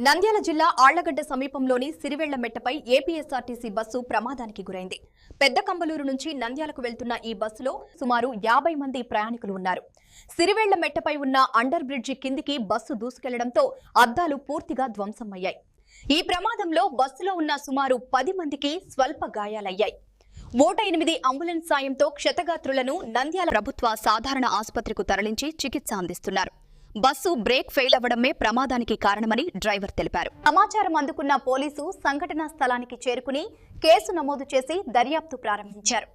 నంద్యాల జిల్లా ఆళ్లగడ్డ సమీపంలోని సిరివెళ్లమెట్టపై APSRTC bus ప్రమాదానికి గురైంది. పెద్ద కంబలూరు నుంచి నంద్యాలకు వెళ్తున్న ఈ బస్సులో సుమారు 50 మంది ప్రయాణికులు ఉన్నారు. సిరివెళ్లమెట్టపై ఉన్న అండర్ బ్రిడ్జి కిందికి బస్సు దూసుకెళ్లడంతో అద్దాలు పూర్తిగా ధ్వంసమయ్యాయి. ఈ ప్రమాదంలో బస్సులో ఉన్న సుమారు 10 మందికి స్వల్ప గాయాలయ్యాయి. 108 అంబులెన్స్ సాయంతో క్షతగాత్రులను నంద్యాల ప్రభుత్వ సాధారణ ఆసుపత్రికి తరలించి చికిత్స అందిస్తున్నారు. బస్సు బ్రేక్ ఫెయిల్ అవ్వడమే ప్రమాదానికి కారణమని డ్రైవర్ తెలిపారు. సమాచారం అందుకున్న పోలీసు సంఘటనా స్థలానికి చేరుకుని కేసు నమోదు చేసి దర్యాప్తు ప్రారంభించారు.